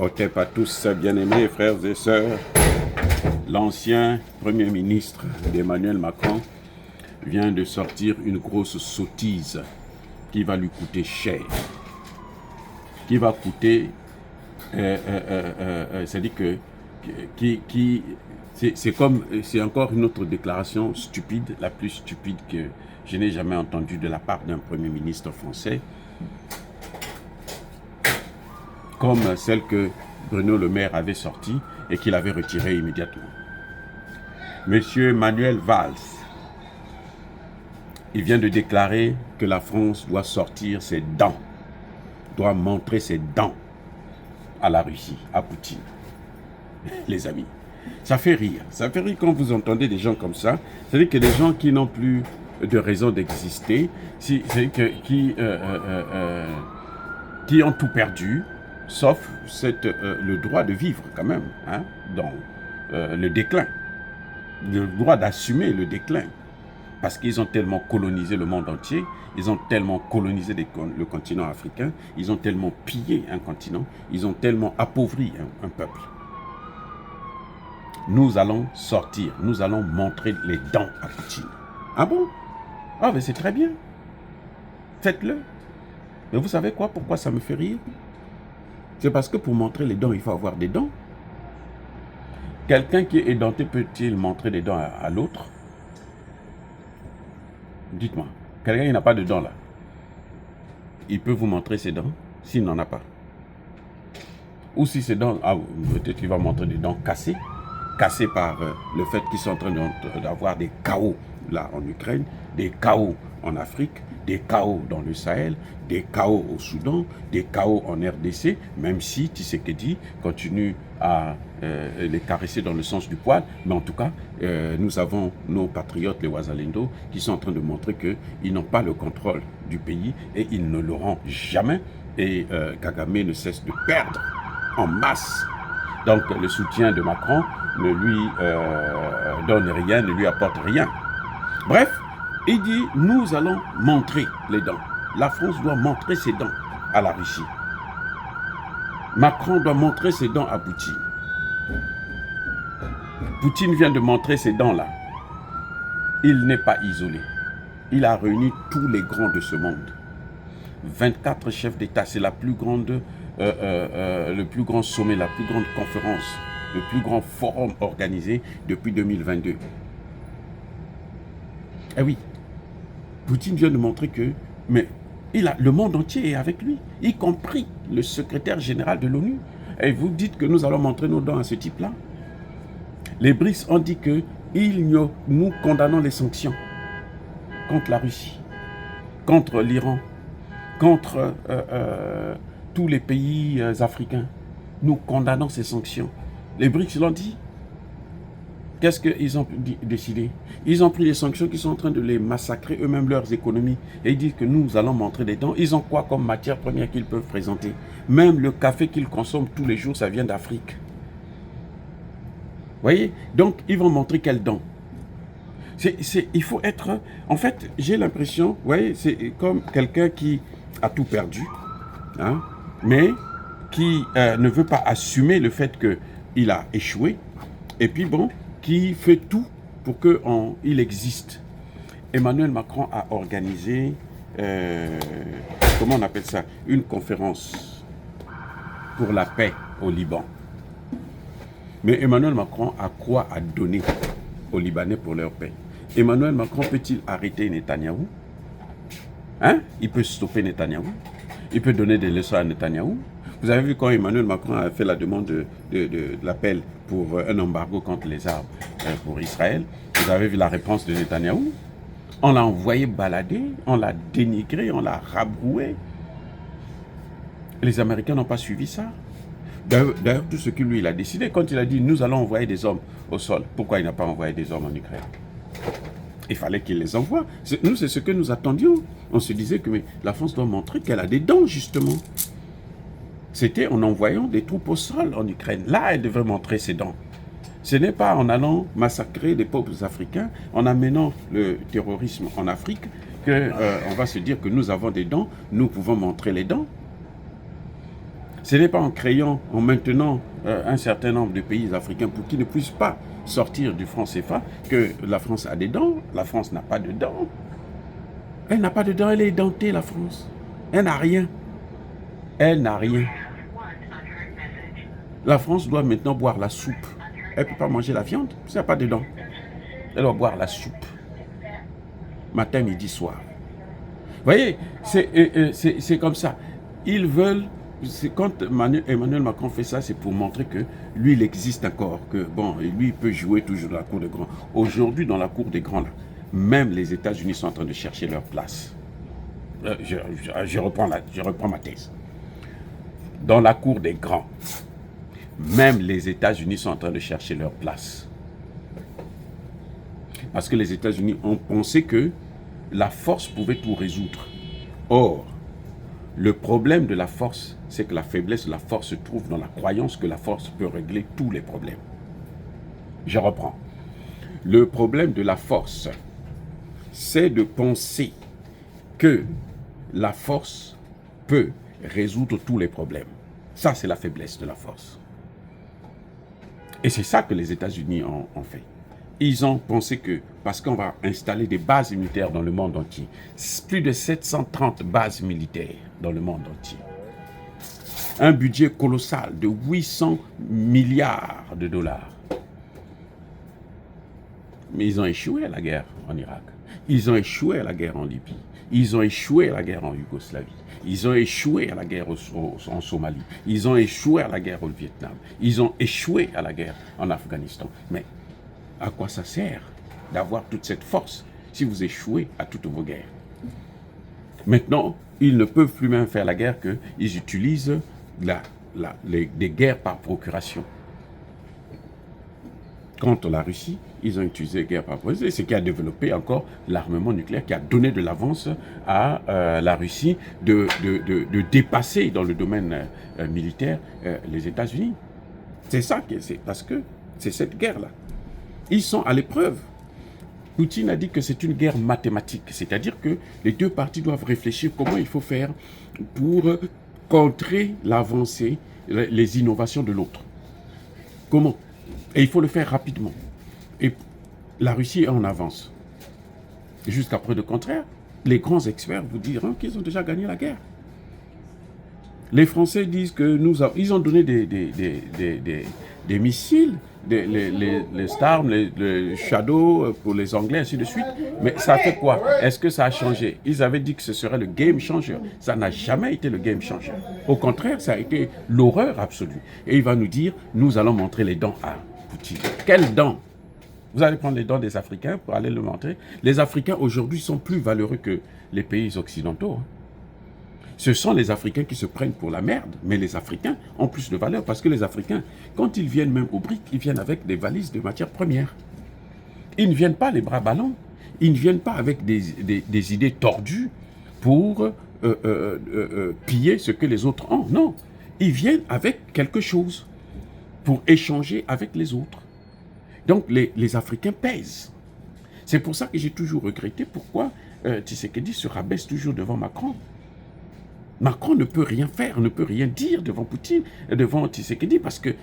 Ok, pas tous bien-aimés, frères et sœurs. L'ancien Premier ministre d'Emmanuel Macron vient de sortir une grosse sottise qui va lui coûter cher. Qui va coûter... c'est-à-dire que... c'est encore une autre déclaration stupide, la plus stupide que je n'ai jamais entendue de la part d'un Premier ministre français, comme celle que Bruno Le Maire avait sortie et qu'il avait retirée immédiatement. Monsieur Manuel Valls, il vient de déclarer que la France doit sortir ses dents, doit montrer ses dents à la Russie, à Poutine. Les amis, ça fait rire quand vous entendez des gens comme ça. C'est-à-dire que des gens qui n'ont plus de raison d'exister, qui ont tout perdu, sauf le droit de vivre quand même, hein, dans le déclin, le droit d'assumer le déclin, parce qu'ils ont tellement colonisé le monde entier, ils ont tellement colonisé le continent africain, ils ont tellement pillé un continent, ils ont tellement appauvri un peuple. Nous allons sortir, nous allons montrer les dents à Poutine. Ah bon? Ah mais c'est très bien, faites-le. Mais vous savez quoi, pourquoi ça me fait rire? C'est parce que pour montrer les dents, il faut avoir des dents. Quelqu'un qui est édenté peut-il montrer des dents à l'autre? Dites-moi, quelqu'un qui n'a pas de dents là, il peut vous montrer ses dents s'il n'en a pas. Ou si ses dents, peut-être qu'il va montrer des dents cassées par le fait qu'ils sont en train d'avoir des chaos là en Ukraine, des chaos en Afrique, des chaos dans le Sahel, des chaos au Soudan, des chaos en RDC, même si Tshisekedi continue à les caresser dans le sens du poil. Mais en tout cas, nous avons nos patriotes, les Wazalendo, qui sont en train de montrer qu'ils n'ont pas le contrôle du pays et ils ne l'auront jamais. Et Kagame ne cesse de perdre en masse. Donc le soutien de Macron ne lui donne rien, ne lui apporte rien. Bref, il dit, nous allons montrer les dents. La France doit montrer ses dents à la Russie. Macron doit montrer ses dents à Poutine. Poutine vient de montrer ses dents là. Il n'est pas isolé. Il a réuni tous les grands de ce monde. 24 chefs d'État, c'est la plus grande, le plus grand sommet, la plus grande conférence, le plus grand forum organisé depuis 2022. Eh oui, Poutine vient de montrer que le monde entier est avec lui, y compris le secrétaire général de l'ONU. Et vous dites que nous allons montrer nos dents à ce type-là? Les BRICS ont dit que nous condamnons les sanctions contre la Russie, contre l'Iran, contre tous les pays africains. Nous condamnons ces sanctions. Les BRICS l'ont dit. Qu'est-ce qu'ils ont décidé? Ils ont pris les sanctions qui sont en train de les massacrer eux-mêmes, leurs économies. Et ils disent que nous allons montrer des dents. Ils ont quoi comme matière première qu'ils peuvent présenter? Même le café qu'ils consomment tous les jours, ça vient d'Afrique. Vous voyez? Donc, ils vont montrer quelles dents. Il faut être... En fait, j'ai l'impression, vous voyez, c'est comme quelqu'un qui a tout perdu, hein, mais qui ne veut pas assumer le fait qu'il a échoué. Et puis bon, qui fait tout pour qu'il existe. Emmanuel Macron a organisé, comment on appelle ça, une conférence pour la paix au Liban. Mais Emmanuel Macron a quoi à donner aux Libanais pour leur paix? Emmanuel Macron peut-il arrêter Netanyahou? Hein? Il peut stopper Netanyahou? Il peut donner des leçons à Netanyahou? Vous avez vu quand Emmanuel Macron a fait la demande de l'appel pour un embargo contre les armes pour Israël, vous avez vu la réponse de Netanyahou? On l'a envoyé balader, on l'a dénigré, on l'a rabroué. Les Américains n'ont pas suivi ça. D'ailleurs, tout ce que lui, il a décidé, quand il a dit « nous allons envoyer des hommes au sol », pourquoi il n'a pas envoyé des hommes en Ukraine? Il fallait qu'il les envoie. Nous, c'est ce que nous attendions. On se disait que la France doit montrer qu'elle a des dents, justement. C'était en envoyant des troupes au sol en Ukraine. Là, elle devrait montrer ses dents. Ce n'est pas en allant massacrer des peuples africains, en amenant le terrorisme en Afrique, qu'on va se dire que nous avons des dents, nous pouvons montrer les dents. Ce n'est pas en créant, en maintenant un certain nombre de pays africains pour qu'ils ne puissent pas sortir du franc CFA que la France a des dents. La France n'a pas de dents. Elle n'a pas de dents, elle est dentée, la France. Elle n'a rien. Elle n'a rien. La France doit maintenant boire la soupe. Elle ne peut pas manger la viande, parce qu'elle n'a pas de dents. Elle doit boire la soupe. Matin, midi, soir. Vous voyez, c'est comme ça. Ils veulent, quand Emmanuel Macron fait ça, c'est pour montrer que lui, il existe encore, que bon, lui, il peut jouer toujours dans la cour des grands. Aujourd'hui, dans la cour des grands, là, même les États-Unis sont en train de chercher leur place. Je reprends ma thèse. Dans la cour des grands, même les États-Unis sont en train de chercher leur place. Parce que les États-Unis ont pensé que la force pouvait tout résoudre. Or, le problème de la force, c'est que la faiblesse de la force se trouve dans la croyance que la force peut régler tous les problèmes. Je reprends. Le problème de la force, c'est de penser que la force peut résoudre tous les problèmes. Ça, c'est la faiblesse de la force. Et c'est ça que les États-Unis ont fait. Ils ont pensé que, parce qu'on va installer des bases militaires dans le monde entier, plus de 730 bases militaires dans le monde entier, un budget colossal de 800 milliards de dollars. Mais ils ont échoué à la guerre en Irak. Ils ont échoué à la guerre en Libye. Ils ont échoué à la guerre en Yougoslavie. Ils ont échoué à la guerre en Somalie. Ils ont échoué à la guerre au Vietnam. Ils ont échoué à la guerre en Afghanistan. Mais à quoi ça sert d'avoir toute cette force si vous échouez à toutes vos guerres? Maintenant, ils ne peuvent plus même faire la guerre qu'ils utilisent des guerres par procuration. Contre la Russie, ils ont utilisé guerre par procuration. C'est ce qui a développé encore l'armement nucléaire, qui a donné de l'avance à la Russie de dépasser dans le domaine militaire les États-Unis. C'est ça, c'est parce que c'est cette guerre-là. Ils sont à l'épreuve. Poutine a dit que c'est une guerre mathématique, c'est-à-dire que les deux parties doivent réfléchir comment il faut faire pour contrer l'avancée, les innovations de l'autre. Comment? Et il faut le faire rapidement. Et la Russie est en avance. Jusqu'à preuve de contraire, les grands experts vous diront qu'ils ont déjà gagné la guerre. Les Français disent que ils ont donné des missiles, les Stars, les Shadow pour les Anglais, ainsi de suite. Mais ça a fait quoi? Est-ce que ça a changé? Ils avaient dit que ce serait le game changer. Ça n'a jamais été le game changer. Au contraire, ça a été l'horreur absolue. Et il va nous dire, nous allons montrer les dents à Poutine. Quelles dents? Vous allez prendre les dents des Africains pour aller le montrer. Les Africains aujourd'hui sont plus valeureux que les pays occidentaux. Ce sont les Africains qui se prennent pour la merde, mais les Africains ont plus de valeur parce que les Africains, quand ils viennent même au BRIC, ils viennent avec des valises de matières premières. Ils ne viennent pas les bras ballants, ils ne viennent pas avec des idées tordues pour piller ce que les autres ont. Non, ils viennent avec quelque chose pour échanger avec les autres. Donc les Africains pèsent. C'est pour ça que j'ai toujours regretté pourquoi Tshisekedi se rabaisse toujours devant Macron. Macron ne peut rien faire, ne peut rien dire devant Poutine, devant Tshisekedi, parce que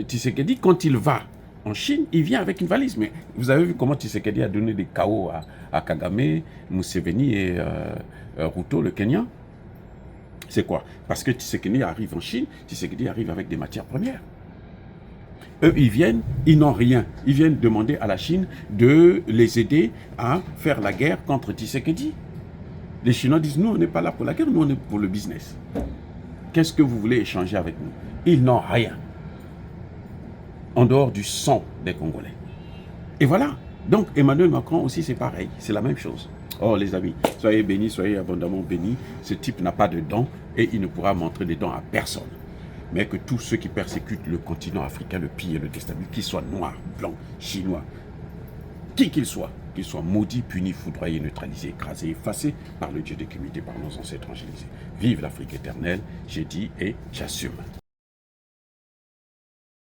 Tshisekedi, quand il va en Chine, il vient avec une valise. Mais vous avez vu comment Tshisekedi a donné des KO à Kagame, Museveni et Ruto, le Kenyan? C'est quoi? Parce que Tshisekedi arrive en Chine, Tshisekedi arrive avec des matières premières. Eux, ils viennent, ils n'ont rien. Ils viennent demander à la Chine de les aider à faire la guerre contre Tshisekedi. Les Chinois disent, nous, on n'est pas là pour la guerre, nous, on est pour le business. Qu'est-ce que vous voulez échanger avec nous? Ils n'ont rien. En dehors du sang des Congolais. Et voilà. Donc, Emmanuel Macron aussi, c'est pareil. C'est la même chose. Oh, les amis, soyez bénis, soyez abondamment bénis. Ce type n'a pas de dents et il ne pourra montrer des dents à personne. Mais que tous ceux qui persécutent le continent africain, le pillent et le déstabilisent, qu'ils soient noirs, blancs, chinois, qui qu'ils soient maudits, punis, foudroyés, neutralisés, écrasés, effacés par le Dieu des communautés, par nos ancêtres angélisés. Vive l'Afrique éternelle, j'ai dit et j'assume.